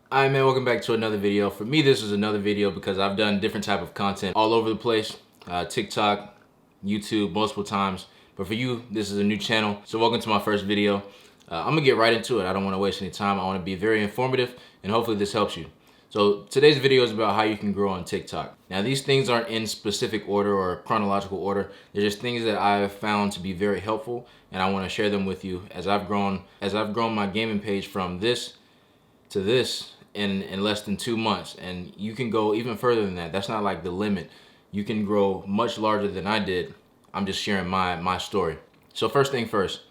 Alright man, welcome back to another video. For me, this is another video because I've done different type of content all over the place. TikTok, YouTube, multiple times. But for you, this is a new channel. So welcome to my first video. I'm gonna get right into it. I don't wanna waste any time. I wanna be very informative and hopefully this helps you. So today's video is about how you can grow on TikTok. Now these things aren't in specific order or chronological order. They're just things that I've found to be very helpful and I wanna share them with you as I've grown my gaming page from this to this in less than 2 months, and you can go even further than that. That's not like the limit. You can grow much larger than I did. I'm just sharing my story. So first thing first,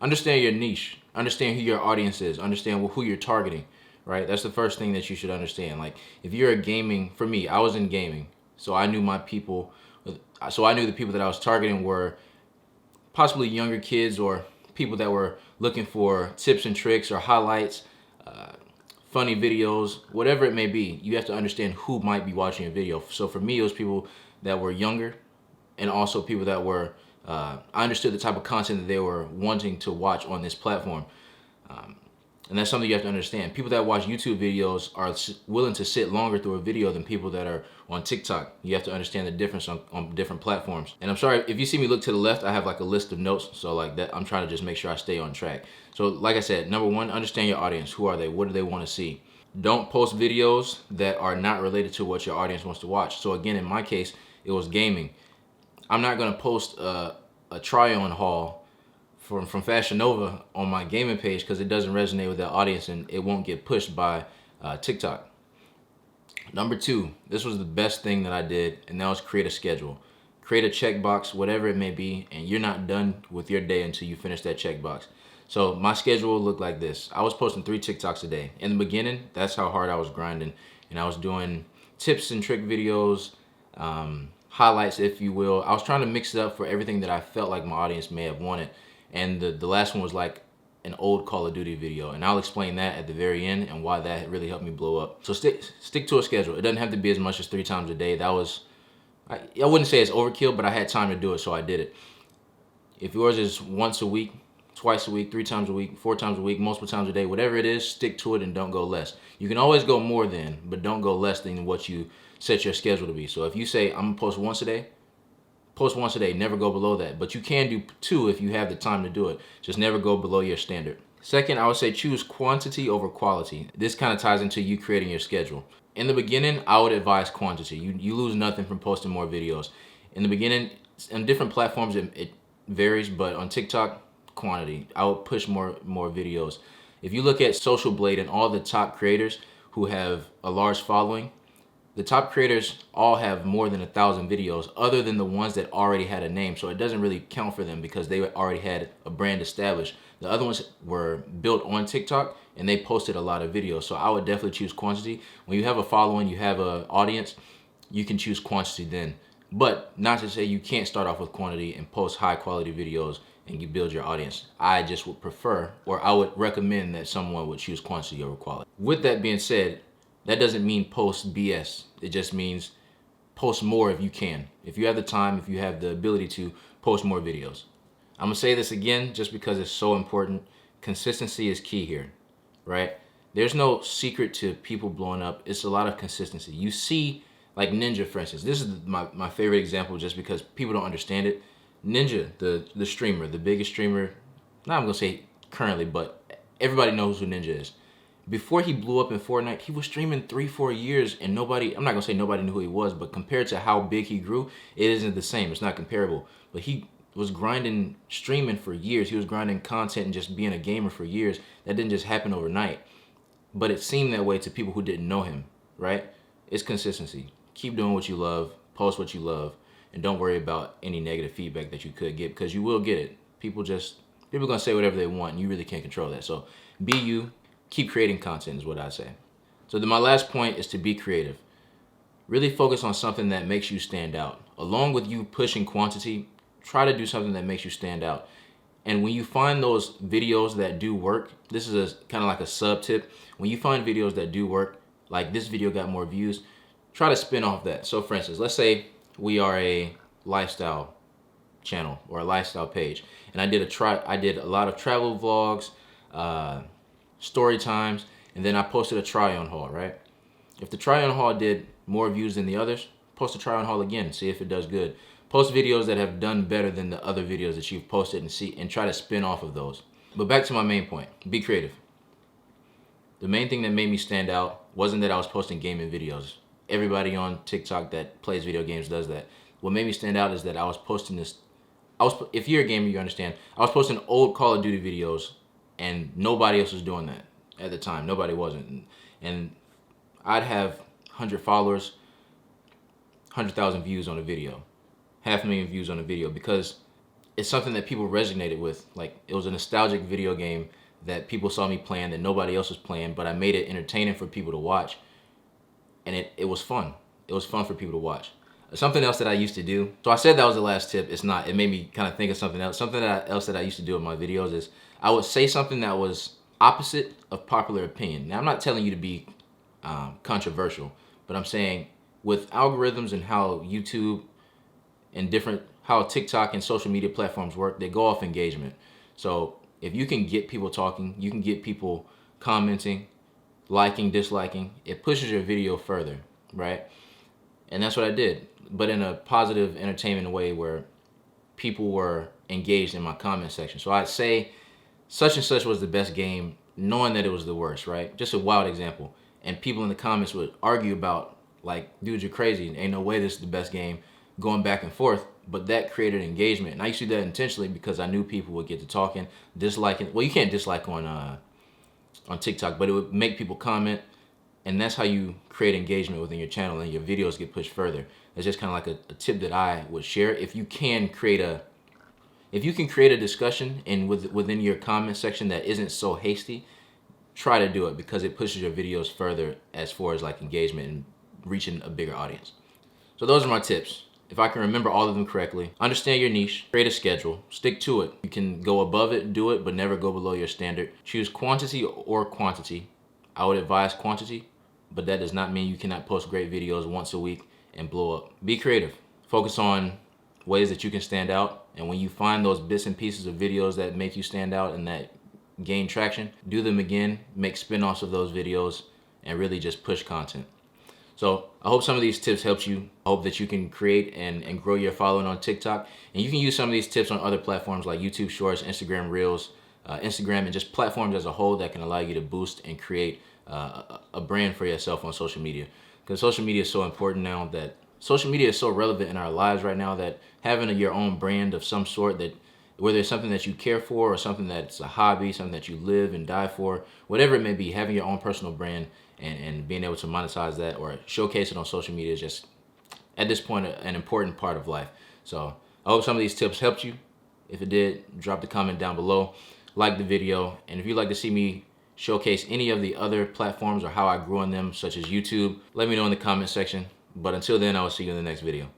understand your niche, understand who your audience is, understand who you're targeting, right? That's the first thing that you should understand. Like if you're a gaming, for me, I was in gaming, so I knew my people, so I knew the people that I was targeting were possibly younger kids or people that were looking for tips and tricks or highlights, funny videos, whatever it may be. You have to understand who might be watching a video. So for me, it was people that were younger and also people that were, I understood the type of content that they were wanting to watch on this platform. And that's something you have to understand. People that watch YouTube videos are willing to sit longer through a video than people that are on TikTok. You have to understand the difference on different platforms. And I'm sorry, if you see me look to the left, I have like a list of notes. So like that, I'm trying to just make sure I stay on track. So like I said, number one, understand your audience. Who are they? What do they want to see? Don't post videos that are not related to what your audience wants to watch. So again, in my case, it was gaming. I'm not gonna post a try-on haul from Fashion Nova on my gaming page because it doesn't resonate with the audience and it won't get pushed by TikTok. Number two, this was the best thing that I did, and that was create a schedule. Create a checkbox, whatever it may be, and you're not done with your day until you finish that checkbox. So my schedule looked like this. I was posting 3 TikToks a day. In the beginning, that's how hard I was grinding, and I was doing tips and trick videos, highlights, if you will. I was trying to mix it up for everything that I felt like my audience may have wanted. And the last one was like an old Call of Duty video, and I'll explain that at the very end and why that really helped me blow up. So stick to a schedule. It doesn't have to be as much as 3 times a day. That was, I wouldn't say it's overkill, but I had time to do it, so I did it. If yours is once a week, twice a week, 3 times a week, 4 times a week, multiple times a day, whatever it is, stick to it and don't go less. You can always go more than, but don't go less than what you set your schedule to be. So if you say, I'm gonna post once a day, post once a day, never go below that. But you can do 2 if you have the time to do it. Just never go below your standard. Second, I would say choose quantity over quality. This kind of ties into you creating your schedule. In the beginning, I would advise quantity. You lose nothing from posting more videos. In the beginning, on different platforms, it varies, but on TikTok, quantity. I would push more videos. If you look at Social Blade and all the top creators who have a large following, the top creators all have more than 1,000 videos other than the ones that already had a name. So it doesn't really count for them because they already had a brand established. The other ones were built on TikTok and they posted a lot of videos. So I would definitely choose quantity. When you have a following, you have an audience, you can choose quantity then. But not to say you can't start off with quantity and post high quality videos and you build your audience. I just would prefer, or I would recommend that someone would choose quantity over quality. With that being said, that doesn't mean post BS. It just means post more if you can. If you have the time, if you have the ability to post more videos. I'm gonna say this again just because it's so important. Consistency is key here, right? There's no secret to people blowing up. It's a lot of consistency. You see, like Ninja, for instance. This is my favorite example just because people don't understand it. Ninja, the streamer, the biggest streamer, not I'm gonna say currently, but everybody knows who Ninja is. Before he blew up in Fortnite, he was streaming 3-4 years and nobody, I'm not gonna say nobody knew who he was, but compared to how big he grew, it isn't the same, it's not comparable. But he was grinding, streaming for years. He was grinding content and just being a gamer for years. That didn't just happen overnight. But it seemed that way to people who didn't know him, right? It's consistency. Keep doing what you love, post what you love, and don't worry about any negative feedback that you could get because you will get it. People are gonna say whatever they want and you really can't control that. So be you. Keep creating content is what I say. So then my last point is to be creative. Really focus on something that makes you stand out. Along with you pushing quantity, try to do something that makes you stand out. And when you find those videos that do work, this is kind of like a sub tip. When you find videos that do work, like this video got more views, try to spin off that. So for instance, let's say we are a lifestyle channel or a lifestyle page, and I did a lot of travel vlogs, story times, and then I posted a try-on haul, right? If the try-on haul did more views than the others, post a try-on haul again, see if it does good. Post videos that have done better than the other videos that you've posted and try to spin off of those. But back to my main point, be creative. The main thing that made me stand out wasn't that I was posting gaming videos. Everybody on TikTok that plays video games does that. What made me stand out is that I was posting this. If you're a gamer, you understand. I was posting old Call of Duty videos, and nobody else was doing that at the time. Nobody wasn't, and I'd have 100 followers, 100,000 views on a video, 500,000 views on a video, because it's something that people resonated with. Like, it was a nostalgic video game that people saw me playing that nobody else was playing, but I made it entertaining for people to watch, and it was fun. It was fun for people to watch. Something else that I used to do, so I said that was the last tip. It's not. It made me kind of think of something else. Something else that I used to do in my videos is I would say something that was opposite of popular opinion. Now, I'm not telling you to be controversial, but I'm saying with algorithms and how YouTube and how TikTok and social media platforms work, they go off engagement. So if you can get people talking, you can get people commenting, liking, disliking, it pushes your video further, right? And that's what I did, but in a positive, entertainment way where people were engaged in my comment section. So I'd say such and such was the best game, knowing that it was the worst, right? Just a wild example. And people in the comments would argue about, like, dude, you're crazy. Ain't no way this is the best game, going back and forth. But that created engagement. And I used to do that intentionally because I knew people would get to talking, disliking. Well, you can't dislike on TikTok, but it would make people comment. And that's how you create engagement within your channel, and your videos get pushed further. It's just kind of like a tip that I would share. If you can create a discussion within your comment section that isn't so hasty, try to do it, because it pushes your videos further as far as like engagement and reaching a bigger audience. So those are my tips. If I can remember all of them correctly, understand your niche, create a schedule, stick to it. You can go above it, do it, but never go below your standard. Choose quantity or quantity. I would advise quantity, but that does not mean you cannot post great videos once a week and blow up. Be creative. Focus on ways that you can stand out, and when you find those bits and pieces of videos that make you stand out and that gain traction, do them again, make spin-offs of those videos, and really just push content. So I hope some of these tips helped you. I hope that you can create and grow your following on TikTok, and you can use some of these tips on other platforms like YouTube Shorts, Instagram Reels, Instagram, and just platforms as a whole that can allow you to boost and create a brand for yourself on social media. Because social media is so important now, that social media is so relevant in our lives right now, that having your own brand of some sort, that whether it's something that you care for or something that's a hobby, something that you live and die for, whatever it may be, having your own personal brand and being able to monetize that or showcase it on social media is just, at this point, an important part of life. So I hope some of these tips helped you. If it did, drop the comment down below, like the video, and if you'd like to see me showcase any of the other platforms or how I grew on them, such as YouTube, let me know in the comment section. But until then, I will see you in the next video.